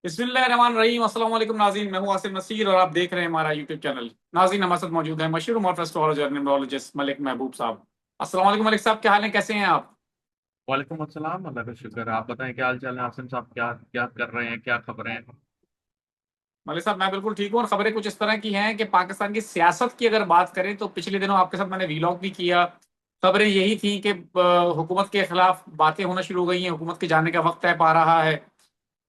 बिस्मिल्लाहिर्रहमानिर्रहीम। अस्सलाम वालेकुम नाज़रीन, मैं हूं आसिम नसीर और आप देख रहे हैं हमारा यूट्यूब चैनल। नाज़रीन, हमारे साथ मौजूद है मशहूर मॉरफ एस्ट्रोलॉजर और न्यूमरोलॉजिस्ट मलिक महबूब साहब। अस्सलाम वालेकुम मलिक साहब, क्या हाल है, कैसे हैं आप? वालेकुम अस्सलाम। अल्लाह का शुक्र है। आप बताएं क्या हाल चाल है आसिम साहब? क्या क्या कर रहे हैं? क्या खबरें हैं? मलिक साहब, मैं बिल्कुल ठीक हूँ और खबरें कुछ इस तरह की हैं कि पाकिस्तान की सियासत की अगर बात करें तो पिछले दिनों आपके साथ मैंने वीलॉग भी किया। खबरें यही थी कि हुकूमत के खिलाफ बातें होना शुरू हो गई हैं, हुकूमत के जाने का वक्त तय पा रहा है।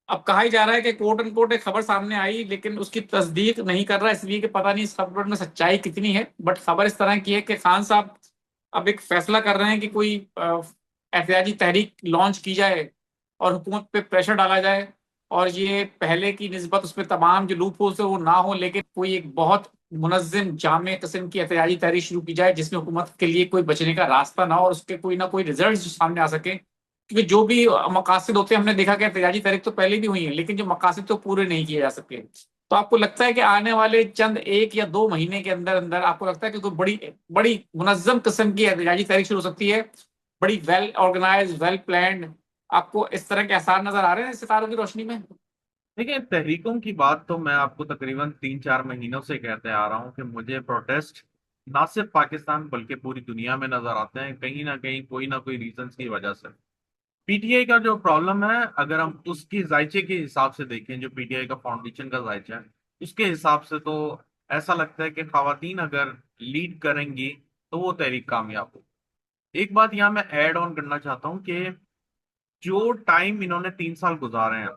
अब कहा ही जा रहा है कि कोर्ट एंड कोर्ट एक खबर सामने आई, लेकिन उसकी तस्दीक नहीं कर रहा, इसलिए कि पता नहीं इस खबर में सच्चाई कितनी है। बट खबर इस तरह की है कि खान साहब अब एक फैसला कर रहे हैं कि कोई एहतजाजी तहरीक लॉन्च की जाए और हुकूमत पे प्रेशर डाला जाए, और ये पहले की निस्बत उसमें तमाम जो लूप होल्स है वो ना हो, लेकिन कोई एक बहुत मुनज़्ज़म जामे किस्म की एहतजाजी तहरीक शुरू की जाए जिसमें हुकूमत के लिए कोई बचने का रास्ता ना हो और उसके कोई ना कोई रिजल्ट सामने आ सके। क्योंकि जो भी मकासद होते हैं, हमने देखा कि एहतजाजी तहरीक तो पहले भी हुई है, लेकिन जो मकासद तो पूरे नहीं किए जा सके। तो आपको लगता है कि आने वाले चंद एक या दो महीने के अंदर अंदर आपको लगता है कि कोई बड़ी बड़ी मुनज्जम किस्म की एहतजाजी तहरीक शुरू हो सकती है, बड़ी वेल ऑर्गेनाइज वेल प्लान्ड? आपको इस तरह के आसार नजर आ रहे हैं सितारों की रोशनी में? देखिए, तहरीकों की बात तो मैं आपको तकरीबन 3-4 महीनों से कहते आ रहा हूं कि मुझे प्रोटेस्ट ना सिर्फ पाकिस्तान बल्कि पूरी दुनिया में नजर आते हैं, कहीं ना कहीं कोई ना कोई रीजन की वजह से। पीटीआई का जो प्रॉब्लम है, अगर हम उसकी जायचे के हिसाब से देखें, जो पीटीआई का फाउंडेशन का जायचा है, उसके हिसाब से तो ऐसा लगता है कि खवातीन अगर लीड करेंगी तो वो तहरीक कामयाब हो। एक बात यहाँ मैं ऐड ऑन करना चाहता हूँ कि जो टाइम इन्होंने 3 साल गुजारे हैं,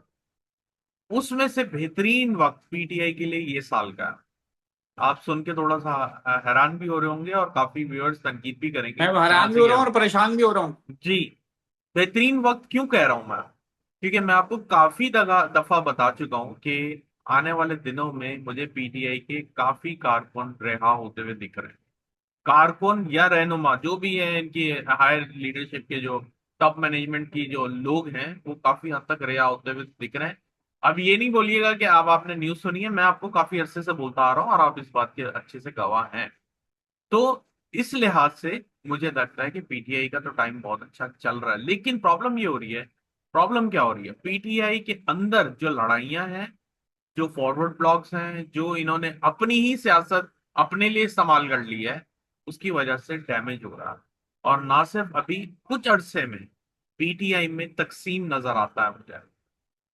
उसमें से बेहतरीन वक्त पीटीआई के लिए ये साल का है। आप सुन के थोड़ा सा हैरान भी हो रहे होंगे और काफी व्यूअर्स तनकीद भी करेंगे मैं कहाँ हैरान भी से हो कह रहा रहे हूँ और परेशान भी हो रहा हूँ। हो जी। बेहतरीन वक्त क्यों कह रहा हूं मैं? क्योंकि मैं आपको काफी दफा बता चुका हूं कि आने वाले दिनों में मुझे पीटीआई के काफी कारकुन रिहा होते हुए दिख रहे हैं। कारकुन या रहनुमा जो भी है, इनकी हायर लीडरशिप के जो टॉप मैनेजमेंट की जो लोग हैं, वो काफी हद तक रिहा होते हुए दिख रहे हैं। अब ये नहीं बोलिएगा कि अब आपने न्यूज सुनी है, मैं आपको काफी अरसे से बोलता आ रहा हूँ और आप इस बात के अच्छे से गवाह हैं। तो इस लिहाज से मुझे लगता है कि पीटीआई का तो टाइम बहुत अच्छा चल रहा है, लेकिन प्रॉब्लम ये हो रही है। प्रॉब्लम क्या हो रही है? पीटीआई के अंदर जो लड़ाइयां हैं, जो फॉरवर्ड ब्लॉक्स हैं, जो इन्होंने अपनी ही सियासत अपने लिए इस्तेमाल कर ली है, उसकी वजह से डैमेज हो रहा है। और ना सिर्फ अभी, कुछ अरसे में पीटीआई में तकसीम नजर आता है मुझे।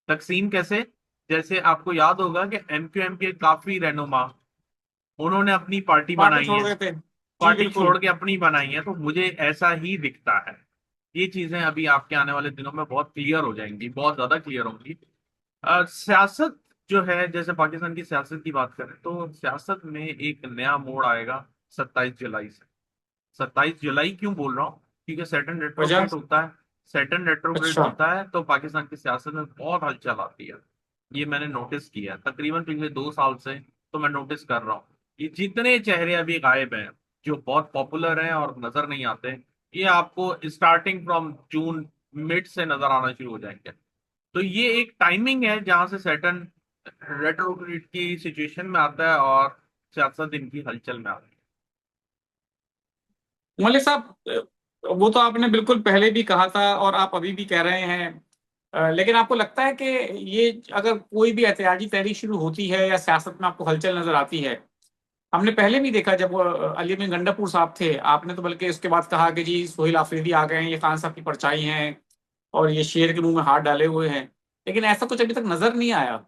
तकसीम कैसे? जैसे आपको याद होगा कि एमक्यूएम के काफी रहनुमा, उन्होंने अपनी पार्टी पार्टी बनाई छोड़ है। गए थे। जी पार्टी बिल्कुल। छोड़ के अपनी बनाई है, तो मुझे ऐसा ही दिखता है। ये चीजें अभी आपके आने वाले दिनों में बहुत क्लियर हो जाएंगी, बहुत ज्यादा क्लियर होंगी। सियासत जो है, जैसे पाकिस्तान की सियासत की बात करें तो सियासत में एक नया मोड़ आएगा 27 जुलाई से। 27 जुलाई क्यों बोल रहा हूँ? क्योंकि सैटर्न वजह? रेट्रोग्रेड होता है। सैटर्न रेट्रोग्रेड अच्छा। होता है तो पाकिस्तान की सियासत में बहुत हलचल आती है। ये मैंने नोटिस किया है तकरीबन पिछले 2 साल से। तो मैं नोटिस कर रहा हूँ, ये जितने चेहरे अभी गायब हैं, जो बहुत पॉपुलर हैं और नजर नहीं आते, ये आपको स्टार्टिंग फ्रॉम जून मिड से नजर आना शुरू हो जाएंगे। तो ये एक टाइमिंग है जहां से सैटर्न रेट्रोग्रेड की सिचुएशन में आता है और सियासत इनकी हलचल में आती मलिक साहब, वो तो आपने बिल्कुल पहले भी कहा था और आप अभी भी कह रहे हैं। लेकिन आपको लगता है कि ये अगर कोई भी एहतजाजी तहरीक शुरू होती है या सियासत में आपको हलचल नजर आती है? हमने पहले भी देखा जब वो अली बिन गंडापुर साहब थे, आपने तो बल्कि उसके बाद कहा कि जी सोहेल आफरीदी आ गए हैं, ये खान साहब की परछाई हैं और ये शेर के मुंह में हाथ डाले हुए हैं। लेकिन ऐसा कुछ अभी तक नजर नहीं आया। है। वो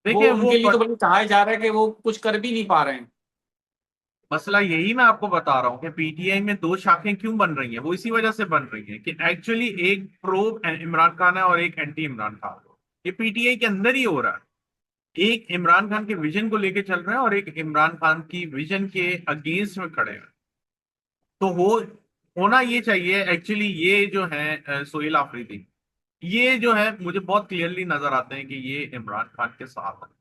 देखिए वो उनके लिए तो बल्कि कहा जा रहा है कि वो कुछ कर भी नहीं पा रहे हैं। मसला यही मैं आपको बता रहा हूँ कि पीटीआई में दो शाखें क्यों बन रही हैं। वो इसी वजह से बन रही हैं कि एक्चुअली एक प्रो इमरान खान है और एक एंटी इमरान खान। ये पीटीआई के अंदर ही हो रहा है। एक इमरान खान के विजन को लेके चल रहे हैं और एक इमरान खान की विजन के अगेंस्ट में खड़े हैं। तो हो होना ये चाहिए एक्चुअली। ये जो है सोहेल आफरीदी, ये जो है मुझे बहुत क्लियरली नजर आते हैं कि ये इमरान खान के साथ है।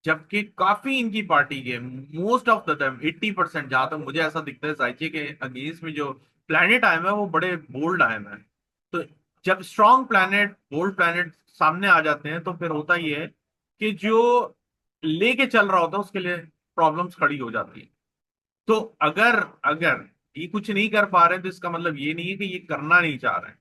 जबकि काफी इनकी पार्टी के मोस्ट ऑफ द टाइम 80%, जहां तक मुझे ऐसा दिखता है, जायचे के अगेंस्ट में जो प्लैनेट आए हैं वो बड़े बोल्ड आए हैं। तो जब स्ट्रॉन्ग प्लैनेट, बोल्ड प्लैनेट सामने आ जाते हैं तो फिर होता ये है कि जो लेके चल रहा होता है उसके लिए प्रॉब्लम्स खड़ी हो जाती है। तो अगर अगर ये कुछ नहीं कर पा रहे हैं तो इसका मतलब ये नहीं है कि ये करना नहीं चाह रहे हैं।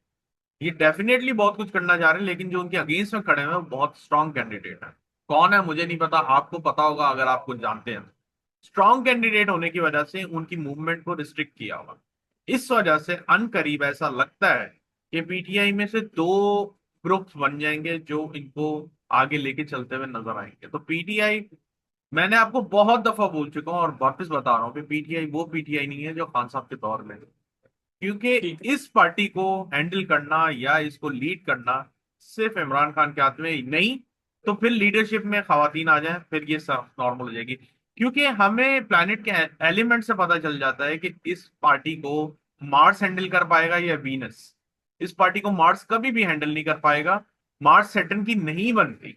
ये डेफिनेटली बहुत कुछ करना चाह रहे हैं, लेकिन जो उनके अगेंस्ट में खड़े हुए हैं वो बहुत स्ट्रांग कैंडिडेट है। कौन है मुझे नहीं पता, आपको पता होगा अगर आप कुछ जानते हैं। स्ट्रांग कैंडिडेट होने की वजह से उनकी मूवमेंट को रिस्ट्रिक्ट किया हुआ। इस वजह से अनकरीब ऐसा लगता है कि पीटीआई में से दो ग्रुप्स बन जाएंगे जो इनको आगे लेके चलते हुए नजर आएंगे। तो पीटीआई, मैंने आपको बहुत दफा बोल चुका हूं और वापस बता रहा हूं कि पीटीआई वो पीटीआई नहीं है जो खान साहब के दौर में थी। क्योंकि ठीक है। इस पार्टी को हैंडल करना या इसको लीड करना सिर्फ इमरान खान के हाथ में ही नहीं, तो फिर लीडरशिप में खवातीन आ जाए फिर ये सब नॉर्मल हो जाएगी। क्योंकि हमें प्लैनेट के एलिमेंट से पता चल जाता है कि इस पार्टी को मार्स हैंडल कर पाएगा या वीनस। इस पार्टी को मार्स कभी भी हैंडल नहीं कर पाएगा। मार्स सैटर्न की नहीं बनती।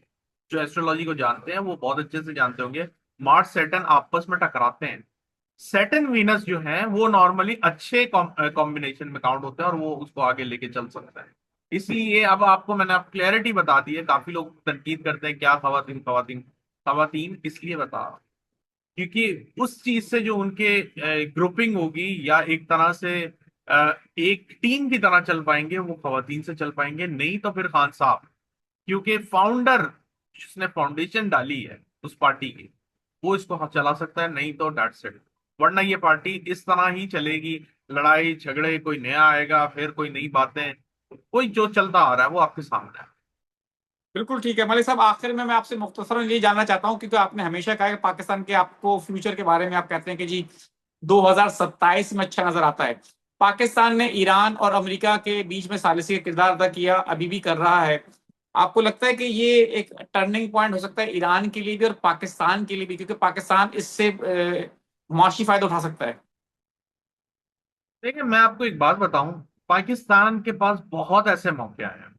जो एस्ट्रोलॉजी को जानते हैं वो बहुत अच्छे से जानते होंगे, मार्स सैटर्न आपस में टकराते हैं। सैटर्न वीनस जो है वो नॉर्मली अच्छे कॉम्बिनेशन में काउंट होते हैं और वो उसको आगे लेके चल सकता है। इसलिए अब आपको मैंने आप क्लैरिटी बता दी है। काफी लोग तनकीद करते हैं क्या खवातीन खवातीन खवातीन, इसलिए बता रहा हूं क्योंकि उस चीज से जो उनके ग्रुपिंग होगी या एक तरह से एक टीम की तरह चल पाएंगे, वो खवातीन से चल पाएंगे, नहीं तो फिर खान साहब। क्योंकि फाउंडर जिसने फाउंडेशन डाली है उस पार्टी की, वो इसको चला सकता है, नहीं तो डेट्स इट। वरना ये पार्टी इस तरह ही चलेगी, लड़ाई झगड़े, कोई नया आएगा फिर कोई नई बातें, कोई जो चलता आ रहा है वो आपके सामने है। बिल्कुल ठीक है मलिक साहब, आखिर में मैं आपसे मुख्तसरन ये जानना चाहता हूँ, क्योंकि आपने हमेशा कहा कि पाकिस्तान के आपको फ्यूचर के बारे में आप कहते हैं कि जी 2027 में अच्छा नजर आता है। पाकिस्तान ने ईरान और अमेरिका के बीच में सालिसी का किरदार अदा किया, अभी भी कर रहा है। आपको लगता है कि ये एक टर्निंग पॉइंट हो सकता है ईरान के लिए भी और पाकिस्तान के लिए भी, क्योंकि पाकिस्तान इससे मुआशी फायदा उठा सकता है? देखिए मैं आपको एक बात बताऊं, पाकिस्तान के पास बहुत ऐसे मौके आए हैं।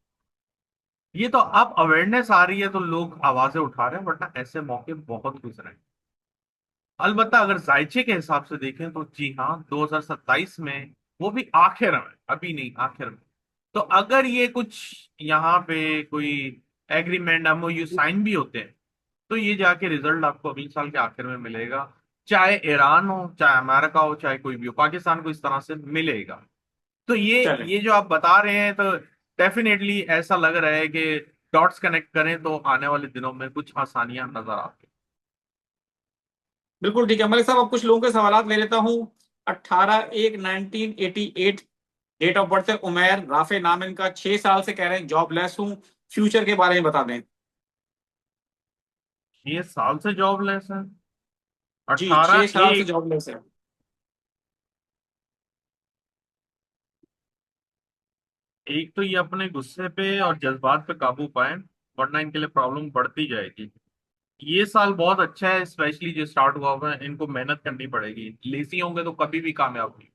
ये तो अब अवेयरनेस आ रही है तो लोग आवाजें उठा रहे हैं, वरना ऐसे मौके बहुत गुजरे हैं। अलबत्ता अगर जायचे के हिसाब से देखें तो जी हाँ, 2027 में, वो भी आखिर में, अभी नहीं आखिर में। तो अगर ये कुछ यहाँ पे कोई एग्रीमेंट एमओयू साइन भी होते हैं, तो ये जाके रिजल्ट आपको अगले साल के आखिर में मिलेगा। चाहे ईरान हो, चाहे अमेरिका हो, चाहे कोई भी हो, पाकिस्तान को इस तरह से मिलेगा। तो चले। ये जो आप बता रहे हैं, तो डेफिनेटली ऐसा लग रहा है कि डॉट्स कनेक्ट करें तो आने वाले दिनों में कुछ आसानियां नजर आती बिल्कुल ठीक है मलिक साहब, अब कुछ लोगों के सवाल ले लेता हूँ। 18/1/1988 डेट ऑफ बर्थ है, उमेर राफे नाम है इनका, 6 साल से कह रहे हैं जॉबलेस हूँ। फ्यूचर के बारे में बता दें। हैं। ये साल से जॉबलेस है। जी 6 साल से एक जॉबलेस है। एक तो ये अपने गुस्से पे और जज्बात पे काबू पाए, वरना इनके लिए प्रॉब्लम बढ़ती जाएगी। ये साल बहुत अच्छा है, स्पेशली जो स्टार्ट हुआ है, इनको मेहनत करनी पड़ेगी। लेजी होंगे तो कभी भी कामयाब नहीं।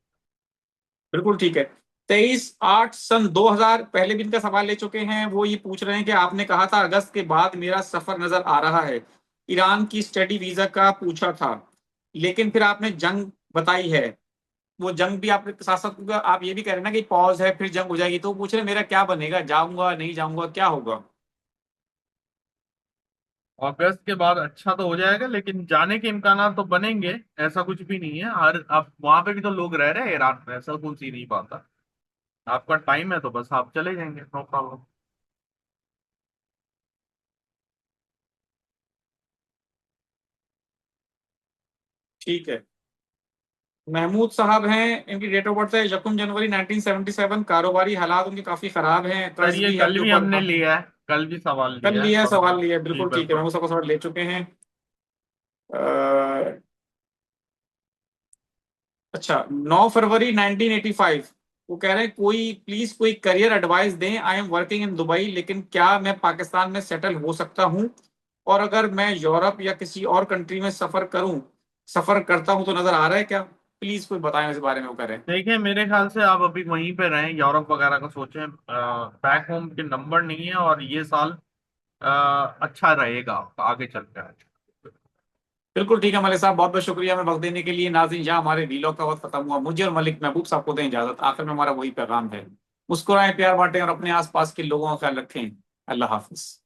बिल्कुल ठीक है। 23/8/2000 पहले भी इनका सवाल ले चुके हैं। वो ये पूछ रहे हैं कि आपने कहा था अगस्त के बाद मेरा सफर नजर आ रहा है, ईरान की स्टडी वीजा का पूछा था, लेकिन फिर आपने जंग बताई है। वो जंग भी आपके साथ साथ आप ये भी कह रहे हैं ना कि पॉज है फिर जंग हो जाएगी, तो वो पूछ रहे हैं मेरा क्या बनेगा, जाऊंगा नहीं जाऊंगा क्या होगा? अगस्त के बाद अच्छा तो हो जाएगा, लेकिन जाने के इम्कान तो बनेंगे। ऐसा कुछ भी नहीं है, हर अब वहां पे भी तो लोग रह रहे हैं ईरान में, ऐसा कौन सी नहीं पाता। आपका टाइम है तो बस आप चले जाएंगे, नो प्रॉब्लम। ठीक है। महमूद साहब हैं, इनकी डेट ऑफ बर्थ है 1 जनवरी 1977, कारोबारी हालात उनके काफी खराब हैं, सर कर्ज ये भी है कल उनके भी ऊपर। हमने लिया है, कल भी सवाल कल लिया है लिया है, थोड़ा सा। सवाल लिया है, जी बिल्कुल ठीक है, बिल्कुल। महमूद साहब का सवाल ले चुके हैं। अ, अच्छा, 9 फरवरी 1985, वो कह रहे हैं कोई प्लीज कोई करियर एडवाइस दें, I am working in Dubai, लेकिन क्या मैं पाकिस्तान में सेटल हो सकता हूं? और अगर मैं यूरोप या किसी और कंट्री में सफर करता हूं तो नजर आ रहा है क्या? प्लीज कोई बताएं इस बारे में, वो करें। देखिए मेरे ख्याल से आप अभी वहीं पे रहें, यूरोप वगैरह का सोचें। बैक होम के नंबर नहीं है और ये साल अ, अच्छा रहेगा आगे चलकर। बिल्कुल ठीक है मलिक साहब, बहुत बहुत शुक्रिया हमें वक्त देने के लिए। नाज़रीन, यहाँ हमारे वीलॉग का वक्त खत्म हुआ। मुझे और मलिक महबूब साहब को दें इजाजत। आखिर में हमारा वही पैगाम है, मुस्कुराएं, प्यार बांटें और अपने आसपास के लोगों का ख्याल रखें। अल्लाह हाफिज।